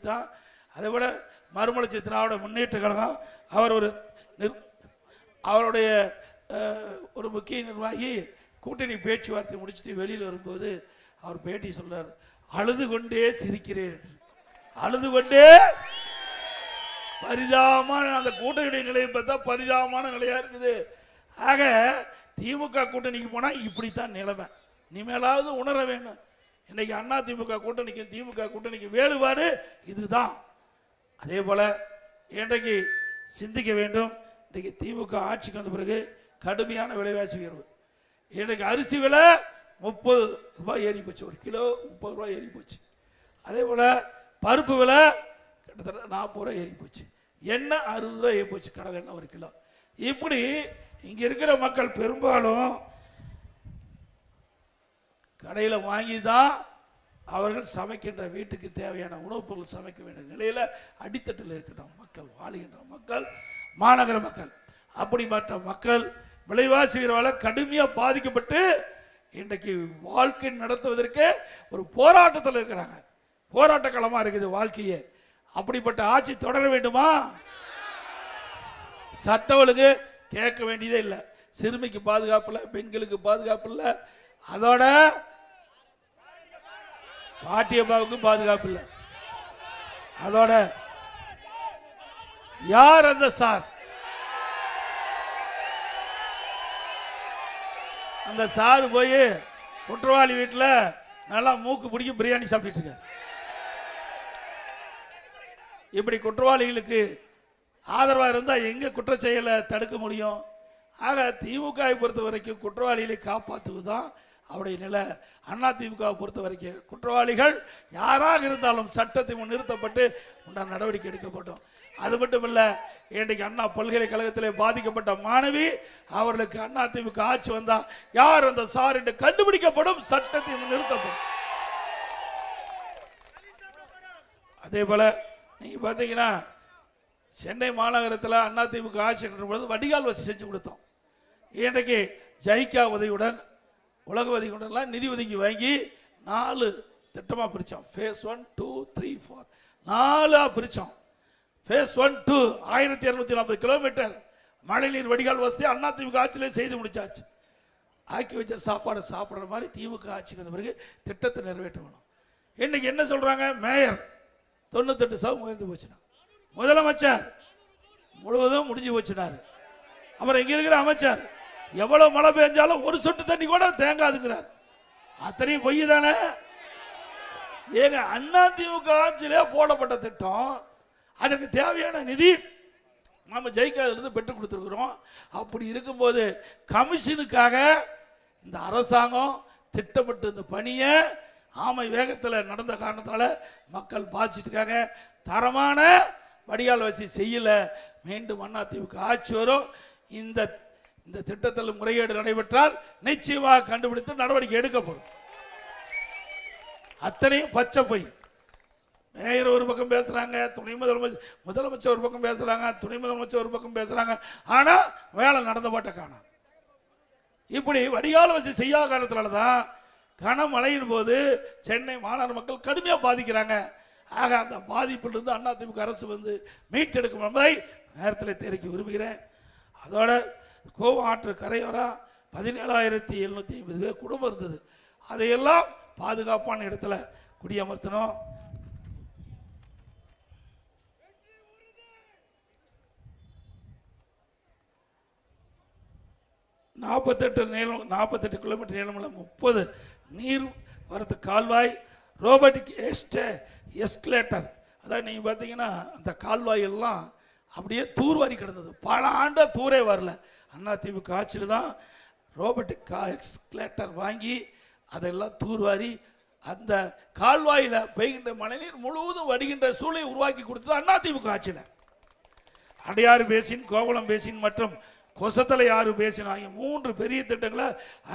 தான். அதே போல் மறுமலர்ச்சி திராவிட முன்னேற்ற கழகம் அவர் அவருடைய ஒரு முக்கிய நிர்வாகி கூட்டணி பேச்சுவார்த்தை முடிச்சுட்டு வெளியில் வரும்போது அவர் பேட்டி சொல்றார், அழுது கொண்டே சிரிக்கிறேன், அழுது கொண்டே. பரிதாபமான அந்த கூட்டணி நிலையை பார்த்தா பரிதாபமான நிலையா இருக்குது. ஆக திமுக கூட்டணிக்கு போனா இப்படித்தான் நிலைமை. இனிமேலாவது உணர வேணும். இன்னைக்கு அண்ணா திமுக கூட்டணிக்கு திமுக கூட்டணிக்கு வேறுபாடு இதுதான். அதே போல இன்றைக்கு சிந்திக்க வேண்டும். இன்றைக்கு திமுக ஆட்சிக்கு வந்த பிறகு கடுமையான விலைவாசி உயர்வு. இன்றைக்கு அரிசி விலை 30 ரூபாய் ஏறி போச்சு, ஒரு கிலோ 30 ரூபாய் ஏறி போச்சு. அதே போல பருப்பு விலை கிட்டத்தட்ட 40 ரூபாய் ஏறி போச்சு. எண்ணெய் 60 ரூபாய் ஏறி போச்சு, கடல் எண்ணெய் ஒரு கிலோ. இப்படி இங்க இருக்கிற மக்கள் பெரும்பாலும் கடையில் வாங்கி தான் அவர்கள் சமைக்கின்ற வீட்டுக்கு தேவையான உணவுப் பொருள் சமைக்க வேண்டிய நிலையில அடித்தட்டில் இருக்கின்ற மக்கள், வாழுகின்ற மக்கள், மாநகர மக்கள், அப்படிப்பட்ட மக்கள் விலைவாசி உயர்வால கடுமையாக பாதிக்கப்பட்டு இன்றைக்கு வாழ்க்கை நடத்துவதற்கு ஒரு போராட்டத்தில் இருக்கிறாங்க. போராட்ட களமா இருக்குது வாழ்க்கையே. அப்படிப்பட்ட ஆட்சி தொடர வேண்டுமா? சட்ட ஒழுங்கு கேட்க வேண்டியதே இல்லை. சிறுமிக்கு பாதுகாப்பு இல்லை, பெண்களுக்கு பாதுகாப்பு இல்லை, அதோட பாட்டியம்மாவுக்கும் பாதுகாப்பு இல்லை. அதோட யார் அந்த சார்? அந்த சார் போய் குற்றவாளி வீட்டில் நல்லா மூக்கு பிடிக்க பிரியாணி சாப்பிட்டு இருக்க. இப்படி குற்றவாளிகளுக்கு ஆதரவாக இருந்தால் எங்க குற்ற செயலை தடுக்க முடியும்? ஆக திமுகவை பொறுத்த வரைக்கும் குற்றவாளிகளை காப்பாற்றுவதுதான் அவருடைய நிலை. அண்ணா திமுகவை பொறுத்த வரைக்கும் குற்றவாளிகள் யாராக இருந்தாலும் சட்டத்தை முன் நிறுத்தப்பட்டு உண்டான நடவடிக்கை எடுக்கப்பட்டோம். அது மட்டும் இல்ல, இன்றைக்கு அண்ணா பல்கலைக்கழகத்திலே பாதிக்கப்பட்ட மாணவி அவர்களுக்கு அண்ணா திமுக ஆட்சி வந்தா யார் அந்த சார் என்று கண்டுபிடிக்கப்படும், சட்டத்தை முன் நிறுத்தப்படும். அதே போல நீங்க பாத்தீங்கன்னா சென்னை மாநகரத்தில் அண்ணா திமுக ஆட்சி பொழுது வடிகால் வசதி செஞ்சு கொடுத்தோம். இன்றைக்கு ஜைகா உதவியுடன் உலக உதவியுடன் நிதி ஒதுக்கி வாங்கி 4 திட்டமா பிரிச்சோம். ஃபேஸ் 1, 2, 3, 4 4 பிரிச்சோம். ஃபேஸ் 1, 2 1240 கிலோமீட்டர் மழைநீர் வடிகால் வசதி அண்ணா திமுக ஆட்சியிலே செய்து முடிச்சாச்சு. ஆக்கி வச்ச சாப்பாடு சாப்பிட்ற மாதிரி திமுக ஆட்சிக்கு வந்த பிறகு திட்டத்தை நிறைவேற்றணும். இன்னைக்கு என்ன சொல்றாங்க? மேயர் 98% உயர்ந்து போச்சுனா, முதலமைச்சர் முழுவதும் முடிஞ்சு போச்சுனாரு. அப்புறம் இங்க இருக்கிற அமைச்சர் எவ்வளவு மழை பெஞ்சாலும் ஒரு சொட்டு தண்ணி கூட தேங்காதுங்கிறார். அத்தனையும் பொய் தானே? ஏங்க அண்ணா திமுக ஆட்சியிலே போடப்பட்ட திட்டம், அதற்கு தேவையான நிதி நாம ஜெயிக்காதிலிருந்து பெற்றுக் கொடுத்துருக்கிறோம். அப்படி இருக்கும்போது கமிஷனுக்காக இந்த அரசாங்கம் திட்டமிட்டு இந்த பணியை ஆமை வேகத்தில் நடந்த காரணத்தால மக்கள் பாதிச்சுட்டு இருக்காங்க. தரமான வடிகால் வசதி செய்யல. மீண்டும் அண்ணா திமுக ஆட்சி வரும். இந்த திட்டத்தில் முறைகேடு நடைபெற்றால் நிச்சயமாக கண்டுபிடித்து நடவடிக்கை எடுக்கப்படும். அத்தனையும் பச்சை பொய். மேயர் ஒரு பக்கம் பேசுறாங்க, துணை முதலமைச்சர் ஒரு பக்கம் பேசுறாங்க, துணை முதலமைச்சர் ஒரு பக்கம் பேசுறாங்க. ஆனா வேலை நடந்த பாட்ட காணோம். இப்படி வடிகால் வசதி செய்யாத காலத்தினாலதான் கனமழையின் போது சென்னை மாநகர மக்கள் கடுமையாக பாதிக்கிறாங்க. ஆக அந்த பாதிப்பிலிருந்து அண்ணா திமுக அரசு வந்து மீட்டெடுக்கும் என்பதை நேரத்தில் தெரிவிக்க விரும்புகிறேன். அதோட கோவம் ஆற்று கரையோரம் 17,750 பேர் குடும்பம் இருந்தது. அதையெல்லாம் பாதுகாப்பான இடத்துல குடியமர்த்தணும். நாற்பத்தெட்டு கிலோமீட்டர் நீளமுள்ள 30 நீர் வரத்து கால்வாய், ரோபோட்டிக் எஸ்கலேட்டர். அதான் நீங்க பார்த்தீங்கன்னா அந்த கால்வாய் எல்லாம் அப்படியே தூர்வாரி கிடந்தது. பல ஆண்டா தூரே வரல. அண்ணா திமுக ஆட்சியில் தான் ரோபோட்டிக் எஸ்கலேட்டர் வாங்கி அதெல்லாம் தூர்வாரி அந்த கால்வாயில் பெய்கின்ற மழைநீர் முழுவதும் வருகின்ற சூழலை உருவாக்கி கொடுத்தது அண்ணா திமுக ஆட்சியில். அடையாறு பேசின், கோவளம் பேசின் மற்றும் கொசத்தலை ஆறு பேசின் ஆகிய 3 பெரிய திட்டங்களை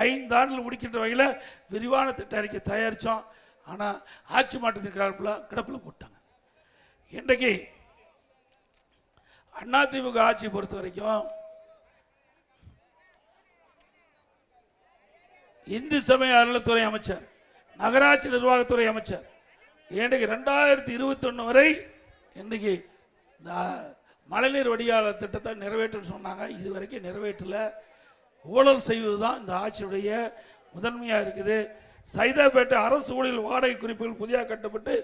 5 ஆண்டுகள் முடிக்கின்ற வகையில் விரிவான திட்ட அறிக்கை தயாரித்தோம். ஆனால் ஆட்சி மாற்றத்திற்கு கிடப்பில் போட்டாங்க. இன்றைக்கு அதிமுக ஆட்சியை பொறுத்த வரைக்கும் இந்து சமய அறநிலைத்துறை அமைச்சர், நகராட்சி நிர்வாகத்துறை அமைச்சர், இன்றைக்கு 2021 வரை இன்னைக்கு இந்த மழைநீர் வடிகால் திட்டத்தை நிறைவேற்றுன்னு சொன்னாங்க. இது வரைக்கும் நிறைவேற்றல. ஊழல் செய்வது தான் இந்த ஆட்சியுடைய முதன்மையாக இருக்குது. சைதாப்பேட்டை அரசு ஊழியர் வாடகை குறிப்புகள் புதியாக கட்டப்பட்டு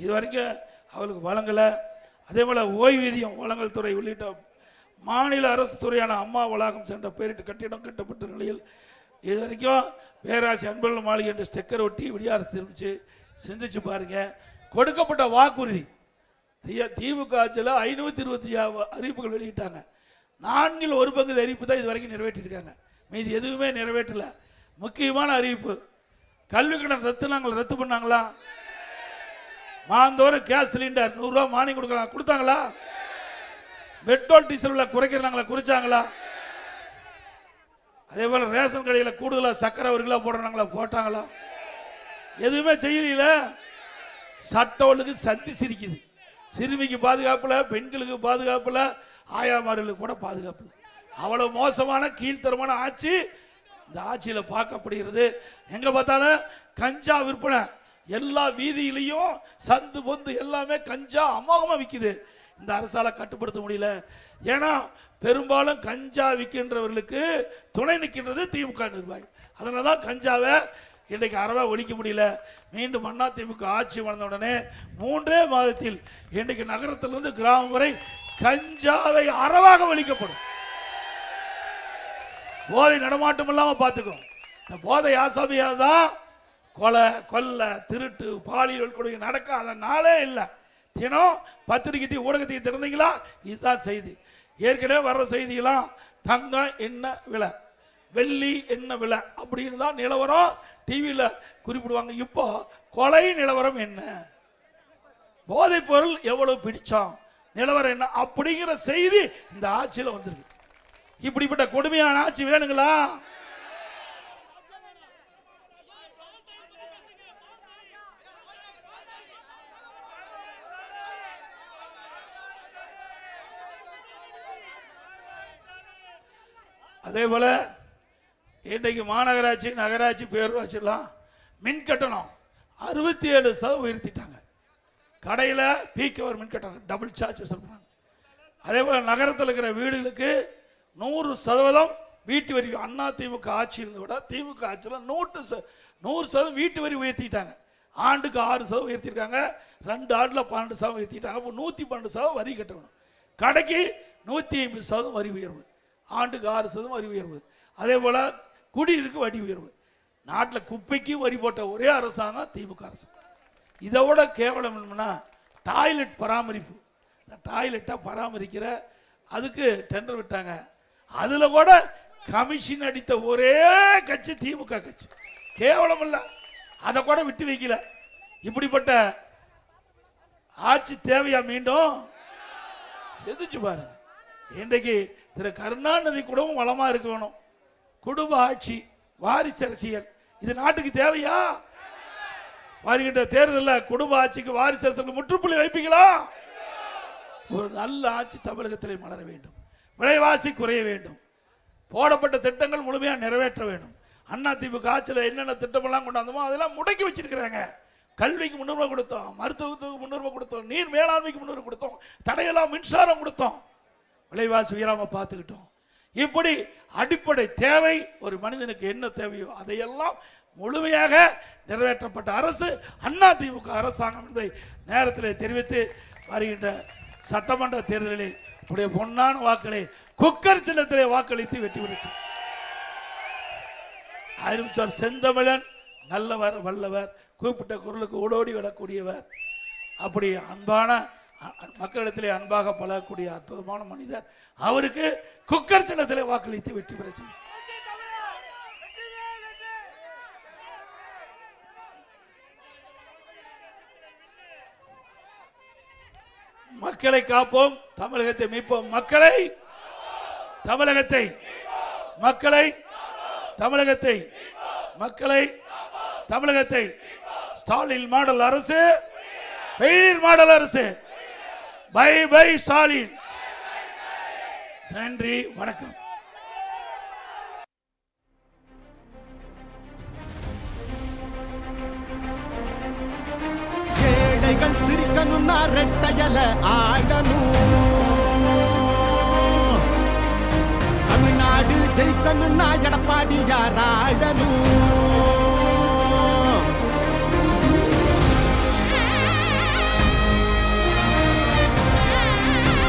இது வரைக்கும் அவளுக்கு வழங்கலை. அதே போல் ஓய்வூதியம் வழங்கல் துறை உள்ளிட்ட மாநில அரசு துறையான அம்மா வளாகம் சென்ற பேரிட்டு கட்டிடம் கட்டப்பட்ட நிலையில் இது வரைக்கும் பேராசி அன்பர்கள் மாளிகை என்ற ஸ்டெக்கர் ஒட்டி விடியாரசு இருந்துச்சு. சிந்திச்சு பாருங்க. கொடுக்கப்பட்ட வாக்குறுதி திமுக ஆட்சியில் 526 அறிவிப்புகள் வெளியிட்டாங்க. 1/4 அறிவிப்பு தான் இது வரைக்கும் நிறைவேற்றிருக்காங்க. மீது எதுவுமே நிறைவேற்றல. முக்கியமான அறிவிப்பு கல்வி கடன் ரத்து பண்ணாங்களா? மாந்தோறும் கேஸ் சிலிண்டர் 100 ரூபா மானியம் கொடுத்தாங்களா? பெட்ரோல் டீசல் விலை குறைக்கிறாங்களா? குறிச்சாங்களா? அதே போல ரேஷன் கடையில் கூடுதலாக சக்கரை 1 கிலோ போடுறாங்களா? போட்டாங்களா? எதுவுமே செய்யல. சட்ட ஒழுங்கு சந்தி சிரிக்குது. சிறுமிக்கு பாதுகாப்புல, பெண்களுக்கு பாதுகாப்புல, ஆயாமார்களுக்கு கூட பாதுகாப்பு. அவ்வளவு மோசமான கீழ்த்தரமான ஆட்சி இந்த ஆட்சியில் பார்க்கப்படுகிறது. எங்க பார்த்தாலும் கஞ்சா விற்பனை எல்லா வீதியிலையும் சந்து பொந்து எல்லாமே கஞ்சா அமோகமா விற்குது. இந்த அரசால கட்டுப்படுத்த முடியல. ஏன்னா பெரும்பாலும் கஞ்சா விற்கின்றவர்களுக்கு துணை நிற்கின்றது திமுக நிர்வாகி. அதனாலதான் கஞ்சாவை இன்றைக்கு அறவா ஒழிக்க முடியல. மீண்டும் அண்ணா திமுக ஆட்சி வளர்ந்த உடனே 3 மாதத்தில் இன்றைக்கு நகரத்திலிருந்து கிராமம் வரை கஞ்சாவை அறவாக ஒழிக்கப்படும். போதை நடமாட்டம் இல்லாம பார்த்துக்கும். இந்த போதை ஆசாமியா தான் கொலை, கொள்ளை, திருட்டு, பாலியல் கொடுமை நடக்காத நாளே இல்லை. தினம் பத்திரிகை ஊடகத்தை திறந்தீங்களா? இதுதான் செய்தி. ஏற்கனவே வர்ற செய்திகளாம் தங்கம் என்ன விலை, வெள்ளி என்ன விலை அப்படின்னு தான் நிலவரம் டிவியில் குறிப்பிடுவாங்க. இப்போ கொலை நிலவரம் என்ன, போதைப் பொருள் எவ்வளவு பிடிச்சோம், நிலவரம் என்ன அப்படிங்கிற செய்தி இந்த ஆட்சியில் வந்திருக்கு. இப்படிப்பட்ட கொடுமையான ஆட்சி வேணுங்களா? அதே போல இன்றைக்கு மாநகராட்சி, நகராட்சி, பேரூராட்சிலாம் மின் கட்டணம் 67% உயர்த்திட்டாங்க. கடையில் பீக் அவர் மின் கட்டணம் டபுள் சார்ஜ் சொல்றாங்க. அதே போல நகரத்தில் இருக்கிற வீடுகளுக்கு 100% வீட்டு வரி. அண்ணா திமுக ஆட்சி இருந்த விட திமுக ஆட்சியில் 100% வீட்டு வரி உயர்த்திட்டாங்க. ஆண்டுக்கு 6% உயர்த்திருக்காங்க. 2 ஆண்டுல 12% உயர்த்திட்டாங்க. அப்போ 112% வரி கட்டணும். கடைக்கு 150% வரி உயர்வு, ஆண்டுக்கு 6% வரி உயர்வு. அதே போல குடியிருக்கு வரி உயர்வு. நாட்டில் குப்பைக்கு வரி போட்ட ஒரே அரசாங்கம் திமுக அரசாங்கம். இதை விட கேவலம் என்னன்னா டாய்லெட் பராமரிப்பு. இந்த டாய்லெட்டை பராமரிக்கிற அதுக்கு டெண்டர் விட்டாங்க. அதுல கூட கமிஷன் அடித்த ஒரே கட்சி திமுக கட்சி. கேவலம் இல்ல, அதை கூட விட்டு வைக்கல. இப்படிப்பட்ட ஆட்சி தேவையா? மீண்டும் செதுச்சு பாருங்க. இன்றைக்கு திரு கருணாநிதி குடும்பம் வளமா இருக்க வேணும். குடும்ப ஆட்சி, வாரிசு அரசியல் இது நாட்டுக்கு தேவையா? வருகின்ற தேர்தலில் குடும்ப ஆட்சிக்கு, வாரிசு அரசியலுக்கு முற்றுப்புள்ளி வைப்பீங்களா? ஒரு நல்ல ஆட்சி தமிழகத்தில் மலர வேண்டும். விலைவாசி குறைய வேண்டும். போடப்பட்ட திட்டங்கள் முழுமையாக நிறைவேற்ற வேண்டும். அண்ணா திமுக ஆட்சியில் என்னென்ன திட்டமெல்லாம் கொண்டாந்தோமோ அதெல்லாம் முடக்கி வச்சிருக்கிறாங்க. கல்விக்கு முன்னுரிமை கொடுத்தோம், மருத்துவத்துக்கு முன்னுரிமை கொடுத்தோம், நீர் மேலாண்மைக்கு முன்னுரிமை கொடுத்தோம், தடையெல்லாம் மின்சாரம் கொடுத்தோம், விலைவாசி உயராம பார்த்துக்கிட்டோம். இப்படி அடிப்படை தேவை ஒரு மனிதனுக்கு என்ன தேவையோ அதையெல்லாம் முழுமையாக நிறைவேற்றப்பட்ட அரசு அண்ணா திமுக அரசாங்கம் என்பதை நேரத்தில் தெரிவித்து வருகின்ற சட்டமன்ற தேர்தலிலே உடைய பொன்னான வாக்களை குக்கர் சின்னத்திலே வாக்களித்து வெற்றி பெற்று அறிவித்தார். செந்தமிழன் நல்லவர், வல்லவர், கூப்பிட்ட குரலுக்கு ஓடோடி வரக்கூடியவர். அப்படி அன்பான மக்களிடத்திலே அன்பாக பழகக்கூடிய அற்புதமான மனிதர். அவருக்கு குக்கர் சின்னத்திலே வாக்களித்து வெற்றி பெற்று மக்களை காப்போம், தமிழகத்தை மீட்போம். மக்களை, தமிழகத்தை, மக்களை, தமிழகத்தை, மக்களை, தமிழகத்தை. ஸ்டாலின் மாடல் அரசு, பெயர் மாடல் அரசு. Bye bye Stalin. நன்றி, வணக்கம். கேட ஜெயிக்கணும்னா ரெட்டையல ஆடணும். தமிழ்நாடு ஜெயிக்கணும்னா எடப்பாடி யார் ஆடணும்.